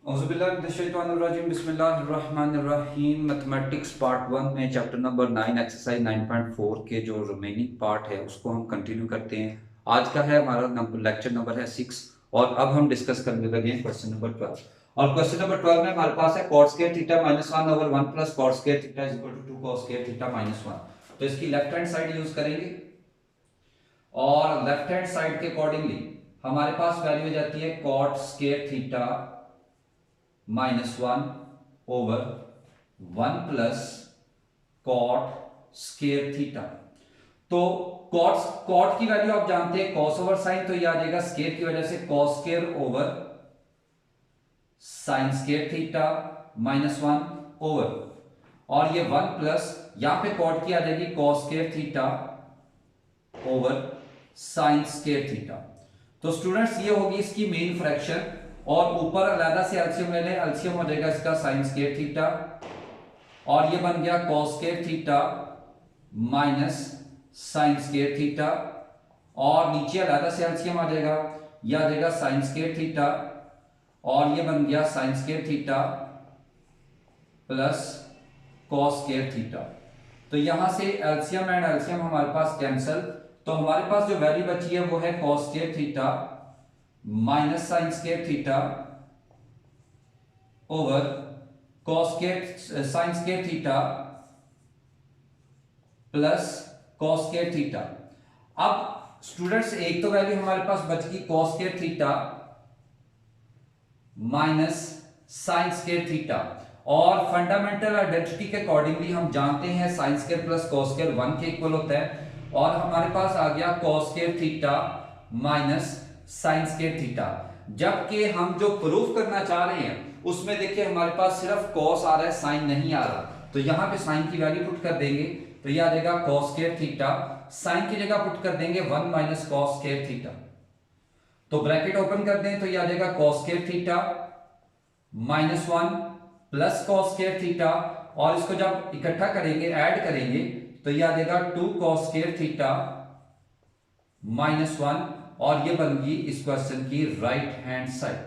बिस्मिल्लाहिर्रहमानिर्रहीम। Mathematics part 1 में chapter number 9 exercise 9.4 के जो रिमेनिंग पार्ट है उसको हम कंटिन्यू करते हैं। आज का है हमारा लेक्चर नंबर है 6 और अब हम डिस्कस करने लगे हैं क्वेश्चन नंबर 12। और क्वेश्चन नंबर 12 में हमारे पास है cot square theta -1 over 1 plus cot square theta is equal to 2 cos square theta -1। तो इसकी लेफ्ट हैंड साइड यूज करेंगे और लेफ्ट हैंड साइड के अकॉर्डिंगली हमारे पास वैल्यू हो जाती है cot square theta -1 over 1 plus cot square theta. तो कॉट की वैल्यू आप जानते हैं कॉस ओवर साइन, तो ये आ जाएगा स्केयर की वजह से cos square over sine square theta -1 over, और ये 1 प्लस यहां पे कॉट की आ जाएगी cos square theta over sine square theta. तो स्टूडेंट्स ये होगी इसकी मेन फ्रैक्शन, और ऊपर अलग से एलसीएम ले लें, एलसीएम हो जाएगा इसका साइन स्क्वायर थीटा और ये बन गया cos square theta minus sign square theta, और नीचे अलग से एलसीएम आ जाएगा, यह आ जाएगा साइन स्क्वायर थीटा और ये बन गया sine square theta plus cos square theta. तो यहां से एलसीएम एंड एलसीएम हमारे पास कैंसल, तो हमारे पास जो वैल्यू बची है वो है cos square theta minus sign square theta over cos square sine square theta plus cos square theta. अब स्टूडेंट्स एक तो वैल्यू हमारे पास बच गई cos square theta minus sign square theta, और फंडामेंटल आइडेंटिटी के अकॉर्डिंगली हम जानते हैं sign square plus cos square 1 के इक्वल होता है, और हमारे पास आ गया cos square theta minus sign square theta. जबकि हम जो प्रूफ करना चाह रहे हैं उसमें देखिए हमारे पास सिर्फ कॉस आ रहा है, साइन नहीं आ रहा, तो यहां पे साइन की वैल्यू पुट कर देंगे, तो यह आ जाएगा कॉस स्क्वायर थीटा, साइन की जगह पुट कर देंगे 1 माइनस कॉस स्क्वायर थीटा। तो ब्रैकेट ओपन कर दें तो यह आ जाएगा cos square theta -1 plus cos square theta, और इसको जब इकट्ठा करेंगे ऐड करेंगे तो यह आ जाएगा 2 कॉस स्क्वायर थीटा -1, और ये बन गई इस क्वेश्चन की राइट हैंड साइड।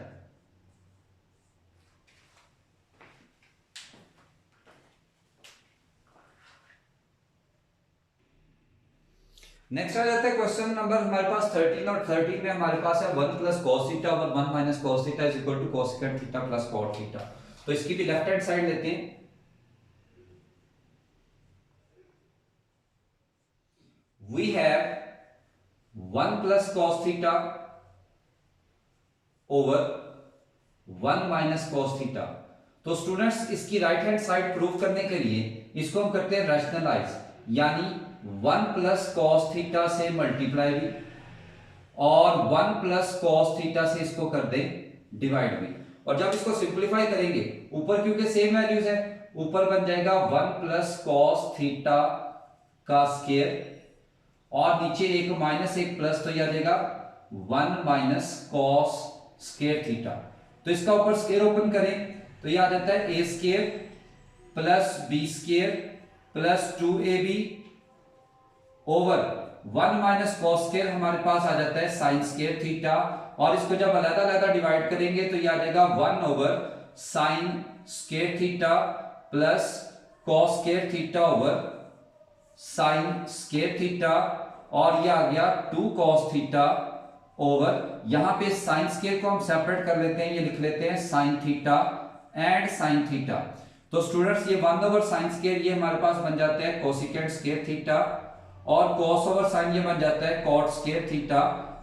नेक्स्ट आ जाता है क्वेश्चन नंबर हमारे पास 13, और 13 में हमारे पास है 1 प्लस कॉस थीटा और 1 minus cos theta is equal to cos second theta plus cot theta. तो इसकी भी लेफ्ट हैंड साइड लेते हैं। We have 1 plus cos theta over 1 minus cos theta. तो स्टूडेंट्स इसकी राइट हैंड साइड प्रूव करने के लिए इसको हम करते हैं रैशनलाइज, यानी 1 प्लस कॉस थीटा से मल्टीप्लाई भी, और 1 प्लस कॉस थीटा से इसको कर दें डिवाइड भी, और जब इसको सिंप्लीफाई करेंगे ऊपर क्योंकि सेम वैल्यूज है, ऊपर बन जाएगा 1 प्लस कॉस थीटा का स्क्वायर, और नीचे एक माइनस एक प्लस, तो यह आ जाएगा 1 माइनस कॉस स्क्वायर थीटा। तो इसका ऊपर स्क्वायर ओपन करें तो यह आ जाता है a square plus b square plus 2ab over 1 minus cos square हमारे पास आ जाता है साइन स्क्वायर थीटा, और इसको जब अलग अलग डिवाइड करेंगे तो यह आ जाएगा 1 over sign square theta plus cos square theta over sign square theta, और यह आ गया 2 कॉस थीटा ओवर, यहां पे साइन स्क्वायर को हम सेपरेट कर लेते हैं, ये लिख लेते हैं sine theta and sine theta. तो स्टूडेंट्स ये 1 ओवर साइन स्क्वायर ये हमारे पास बन जाता है कोसिकेंट स्क्वायर थीटा, और कॉस ओवर साइन ये बन जाता है कॉट स्क्वायर थीटा,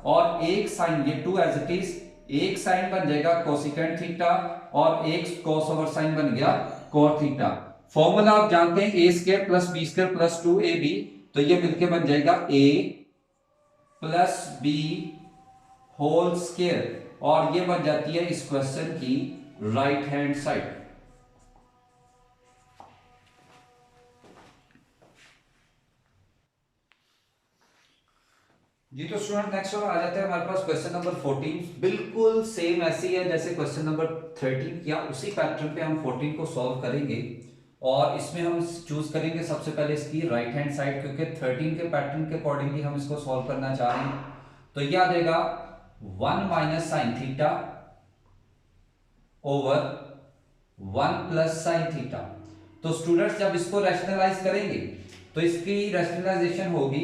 और एक साइन ये 2 एज इट इज, एक साइन बन जाएगा कोसिकेंट थीटा और एक कॉस ओवर साइन बन गया कॉट थीटा। फॉर्मूला आप जानते हैं a square plus b square plus 2ab, तो ये मिलके बन जाएगा a plus b whole square, और ये बन जाती है इस क्वेश्चन की राइट हैंड साइड। जी तो स्टूडेंट नेक्स्ट आ जाते हैं हमारे पास क्वेश्चन नंबर 14, बिल्कुल सेम ऐसी है जैसे क्वेश्चन नंबर 13 किया, उसी पैटर्न पे हम 14 को सॉल्व करेंगे, और इसमें हम चूज करेंगे सबसे पहले इसकी राइट हैंड साइड, क्योंकि 13 के पैटर्न के अकॉर्डिंगली हम इसको सॉल्व करना चाह रहे हैं। तो यह आ जाएगा 1 minus sine theta over 1 + sin theta. तो स्टूडेंट्स जब इसको रैशनलाइज करेंगे तो इसकी रैशनलाइजेशन होगी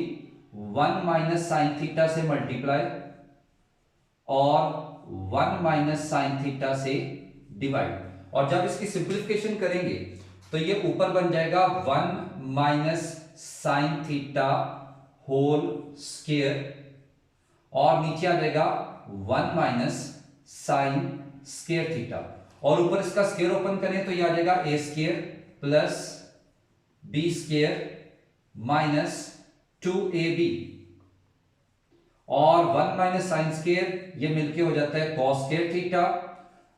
1 - sin थीटा से मल्टीप्लाई और 1 - sin थीटा से डिवाइड। और जब इसकी सिंप्लीफिकेशन करेंगे तो ये ऊपर बन जाएगा 1 - sin थीटा होल स्क्वायर और नीचे आ जाएगा 1 - sin²थीटा। और ऊपर इसका स्क्वायर ओपन करें तो ये आ जाएगा a² plus b² minus 2ab और 1 - sin² ये मिलके हो जाता है cos²थीटा।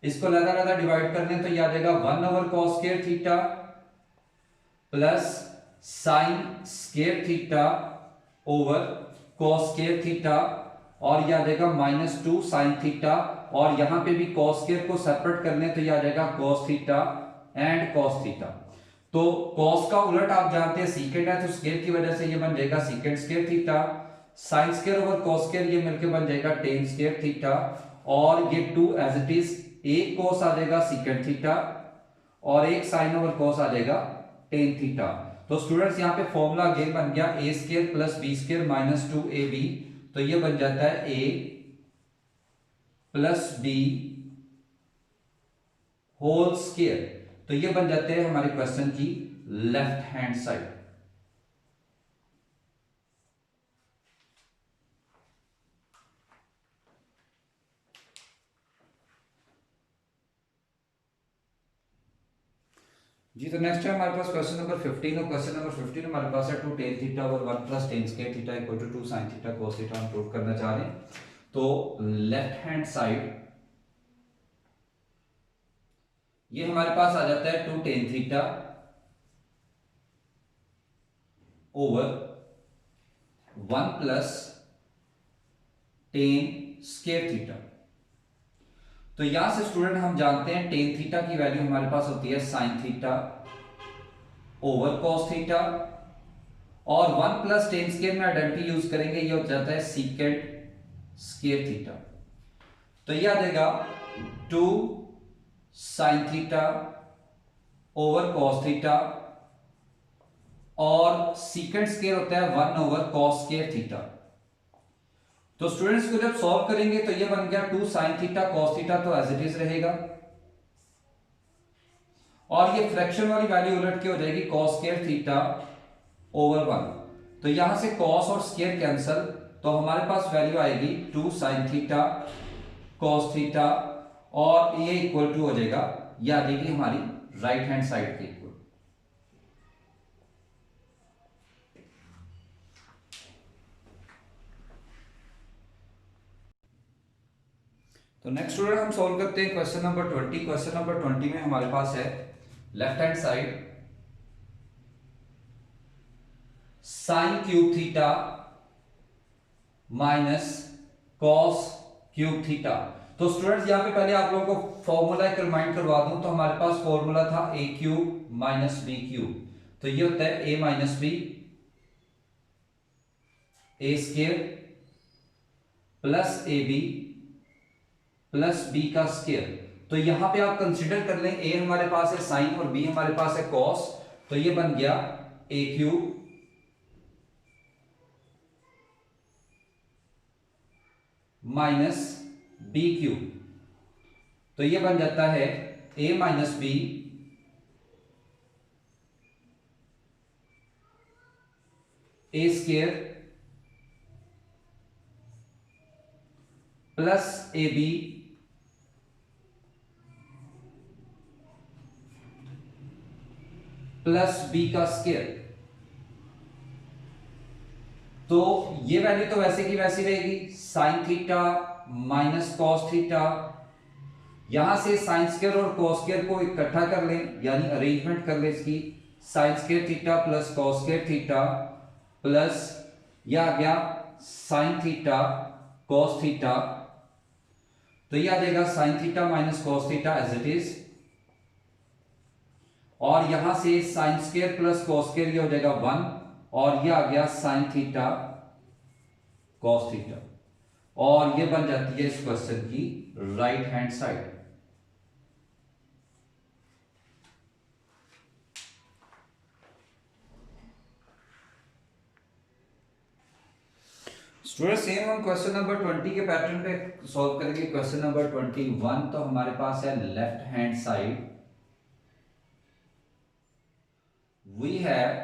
इसको लगा डिवाइड कर लें तो ये आ जाएगा 1/cos²थीटा प्लस sin²थीटा ओवर cos²थीटा और ये आ जाएगा -2 sin थीटा। और यहां पे भी cos² को सेपरेट कर लें तो ये आ जाएगा cos theta and cos theta. तो cos का उलट आप जानते हैं सीकेंड है, तो स्क्वायर की वजह से ये बन जाएगा secant² theta. sin² over cos² ये मिलके बन जाएगा tan² थीटा और ये 2 एज इट इज, एक cos आ जाएगा secant थीटा और एक sin ओवर cos आ जाएगा tan थीटा। तो स्टूडेंट्स यहाँ पे फॉर्मूला अगेन बन गया a² plus b² minus 2ab। तो ये बन जाता है a plus b whole square. तो ये बन जाते हैं हमारे क्वेश्चन की लेफ्ट हैंड साइड। जी तो नेक्स्ट है हमारे पास क्वेश्चन नंबर 15 और क्वेश्चन नंबर 15 हमारे पास है 2 tan theta over 1 + tan² theta equal to 2 sin theta cos theta हम प्रूव करना चाह रहे हैं। तो लेफ्ट हैंड साइड ये हमारे पास आ जाता है 2 tan theta over 1 + tan² theta. तो यहां से स्टूडेंट हम जानते हैं tan थीटा की वैल्यू हमारे पास होती है sin theta over cos theta और 1 + tan² में आइडेंटिटी यूज करेंगे, ये हो जाता है secant² थीटा। तो ये आ जाएगा 2 sin theta over cos theta और secant² होता है 1 ओवर cos² थीटा। तो स्टूडेंट्स को जब सॉल्व करेंगे तो ये बन गया 2 sin थीटा cos थीटा तो एज इट इज रहेगा और ये फ्रैक्शन वाली वैल्यू उलट के हो जाएगी cos² थीटा ओवर 1। तो यहां से cos और स्क्वायर कैंसल, तो हमारे पास वैल्यू आएगी 2 sin थीटा cos थीटा और ये इक्वल टू हो जाएगा, ये आ जाएगी हमारी राइट हैंड साइड के इक्वल। तो नेक्स्ट स्टूडेंट हम सॉल्व करते हैं क्वेश्चन नंबर 20। क्वेश्चन नंबर 20 में हमारे पास है left hand side sin³ theta minus cos³ theta. तो स्टूडेंट्स यहां पे पहले आप लोगों को फॉर्मूला एक रिमाइंड करवा दूं, तो हमारे पास फॉर्मूला था a³ माइनस b³। तो ये होता है a minus b a² plus ab plus b का स्क्वायर। तो यहां पे आप कंसीडर कर लें a हमारे पास है साइन और b हमारे पास है cos, तो ये बन गया a³ माइनस b³। तो ये बन जाता है a minus b a² plus ab plus b का स्क्वायर। तो ये वैल्यू तो वैसे की वैसी रहेगी, sign theta minus cos theta. यहां से साइन स्क्वायर और कॉस स्क्वायर को इकट्ठा कर लें, यानी अरेंजमेंट कर लें इसकी, sign square theta plus cos square theta plus यह आ गया साइन थीटा कॉस थीटा। तो यह आ जाएगा sine theta minus cos theta as it is, और यहां से sine square plus cos square ये हो जाएगा 1 और ये आ गया साइन थीटा कॉस थीटा, और ये बन जाती है इस क्वेश्चन की right hand side. Student same हम क्वेश्चन नंबर 20 के पैटर्न पे सॉल्व करेंगे। क्वेश्चन नंबर 21 तो हमारे पास है left hand side we have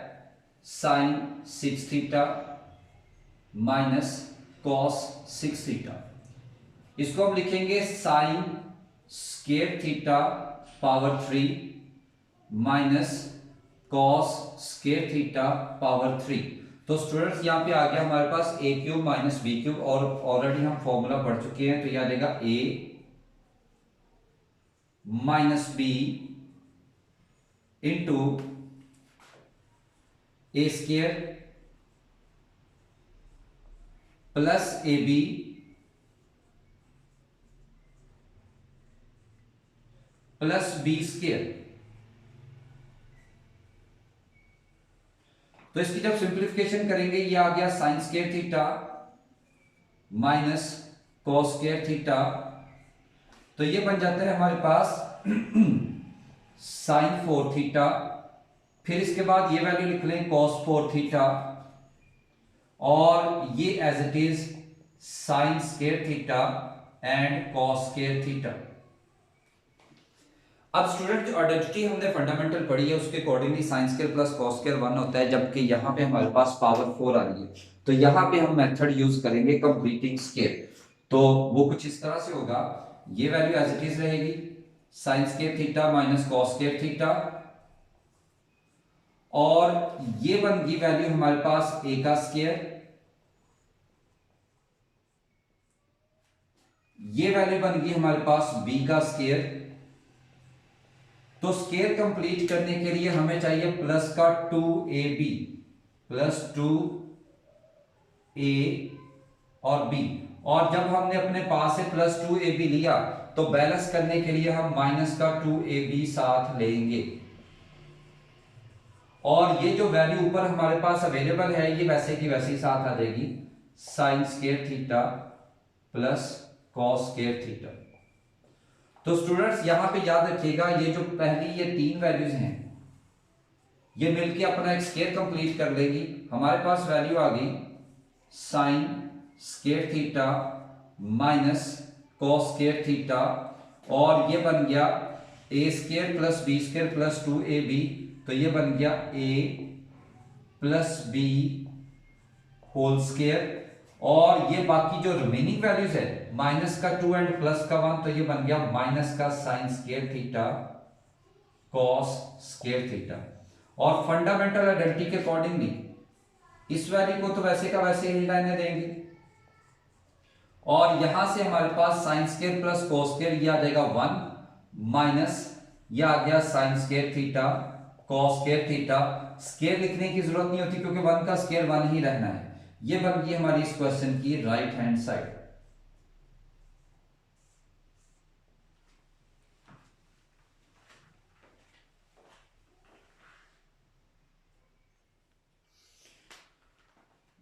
sine 6 theta minus cos 6 theta. इसको हम लिखेंगे sine square theta power 3 minus cos square theta power 3। तो स्टूडेंट्स यहां पे आ गया हमारे पास a cube minus b cube, और ऑलरेडी हम फॉर्मूला पढ़ चुके हैं, तो यह आ जाएगा a minus b into a square plus a B plus b square. तो इसकी जब सिंप्लीफिकेशन करेंगे ये आ गया sine square theta minus cos square theta, तो ये बन जाता है हमारे पास साइन 4 थीटा, फिर इसके बाद ये वैल्यू लिख लें कॉस 4 थीटा, और ये as it is sine square theta and cos square theta. अब स्टूडेंट जो आइडेंटिटी हमने फंडामेंटल पढ़ी है उसके accordingly sine square plus cos square 1 होता है, जबकि यहाँ पे हमारे पास पावर 4 आ रही है, तो यहाँ पे हम मेथड यूज करेंगे कंप्लीटिंग स्क्वायर। तो वो कुछ इस तरह से होगा, ये वैल्यू एज इट इज रहेगी sign square theta minus cos square theta, और ये बन गई वैल्यू हमारे पास ए का स्क्वायर, ये वैल्यू बन गई हमारे पास बी का स्क्वायर। तो स्क्वायर कंप्लीट करने के लिए हमें चाहिए प्लस का 2ab प्लस 2a और b, और जब हमने अपने पास से प्लस 2ab लिया तो बैलेंस करने के लिए हम माइनस का 2ab साथ लेंगे, और ये जो वैल्यू ऊपर हमारे पास अवेलेबल है ये वैसे की वैसे ही साथ आ जाएगी sign square theta plus cos square theta. तो स्टूडेंट्स यहां पे याद रखिएगा ये जो पहली ये 3 वैल्यूज हैं ये मिलके अपना एक स्क्वायर कंप्लीट कर लेगी। हमारे पास वैल्यू आ गई sine square theta minus cos square theta, और ये बन गया a square plus b square plus 2ab, तो ये बन गया a plus b whole square, और ये बाकी जो रिमेनिंग वैल्यूज है माइनस का 2 एंड प्लस का 1, तो ये बन गया माइनस का sign square theta cos square theta. और फंडामेंटल आइडेंटिटी के अकॉर्डिंगली इस वैल्यू को तो वैसे का वैसे ही लाने देंगे, और यहां से हमारे पास sine square plus cos square ये आ जाएगा 1 माइनस ये आ गया sine square theta cos square theta. Square लिखने की जरूरत नहीं होती क्योंकि 1 का स्क्वायर 1 ही रहना है। ये बन गई हमारी इस क्वेश्चन की राइट हैंड साइड।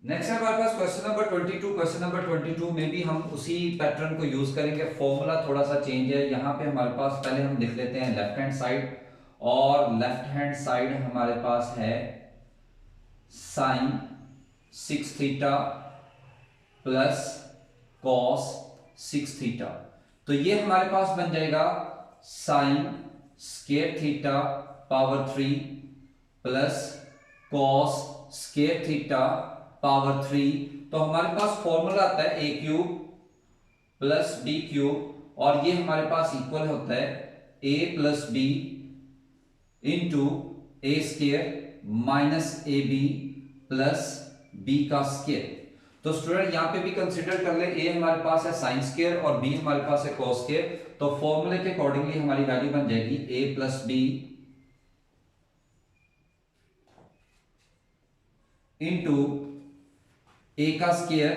नेक्स्ट है हमारे पास क्वेश्चन नंबर 22। क्वेश्चन नंबर 22 में भी हम उसी पैटर्न को यूज करेंगे, फॉर्मूला थोड़ा सा चेंज है। यहां पे हमारे पास पहले हम लिख लेते हैं लेफ्ट हैंड साइड, और लेफ्ट हैंड साइड हमारे पास है sine 6 theta plus cos 6 theta, तो ये हमारे पास बन जाएगा sine square theta power 3 plus cos square theta power 3। तो हमारे पास फॉर्मूला आता है a cube plus b cube, और ये हमारे पास इक्वल होता है a plus B into a square minus A B plus B का स्क्वायर। तो स्टूडेंट यहां पे भी कंसीडर कर ले, ए हमारे पास है साइन स्क्वायर और बी हमारे पास है कॉस स्क्वायर, तो फॉर्मूले के अकॉर्डिंगली हमारी वैल्यू बन जाएगी A plus B into A का square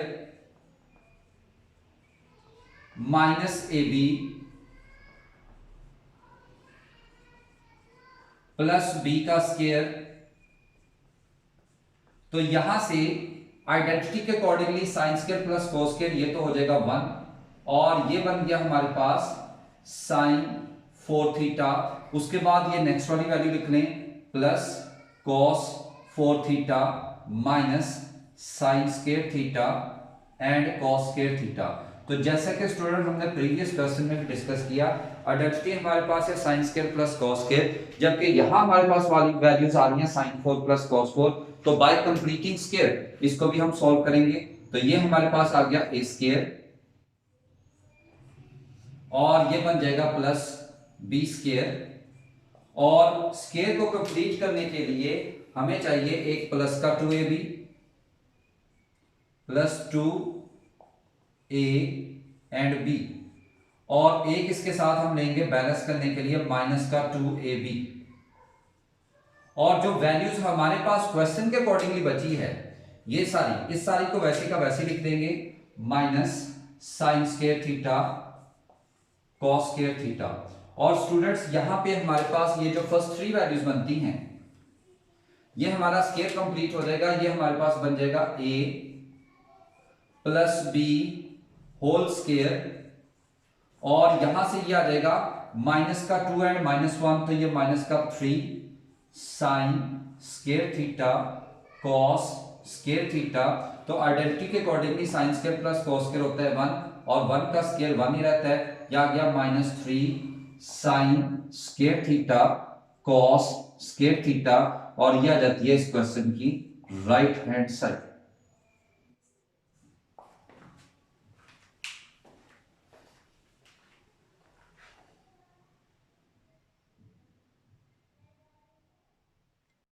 minus A B plus B का स्क्वायर। तो यहां से आइडेंटिटी के accordingly sine square plus cos square ये तो हो जाएगा 1, और ये बन गया हमारे पास साइन 4 थीटा। उसके बाद ये नेक्स्ट वाली वैल्यू लिख लें plus cos 4 theta minus sign square theta and cos square theta. तो जैसा कि स्टूडेंट हमने प्रीवियस क्वेश्चन में भी डिस्कस किया, आइडेंटिटी हमारे पास है sin square plus cos square, जबकि यहां हमारे पास वाली वैल्यूज आ रही हैं sin 4 प्लस cos 4। तो बाय कंप्लीटिंग स्क्वायर इसको भी हम सॉल्व करेंगे। तो ये हमारे पास आ गया a स्क्वायर और ये बन जाएगा प्लस b स्क्वायर, और स्क्वायर को कंप्लीट करने के लिए हमें चाहिए एक प्लस का 2ab plus 2a and b, और एक इसके साथ हम लेंगे बैलेंस करने के लिए माइनस का 2ab। और जो वैल्यूज हमारे पास क्वेश्चन के अकॉर्डिंगली बची है ये सारी, इस सारी को वैसे का वैसे लिख देंगे, minus sign square theta cos square theta. और स्टूडेंट्स यहां पे हमारे पास ये जो फर्स्ट थ्री वैल्यूज बनती हैं ये हमारा स्क्वायर कंप्लीट हो जाएगा। ये हमारे पास बन जाएगा a plus b whole square, और यहां से ये आ जाएगा माइनस का 2 एंड माइनस 1, तो ये माइनस का 3 sign square theta cos square theta. तो आइडेंटिटी के accordingly sine square plus cos square होता है 1, और 1 का स्क्वायर 1 ही रहता है। या गया minus 3 sign square theta cos square theta, और यह आ जाती है इस क्वेश्चन की राइट हैंड साइड।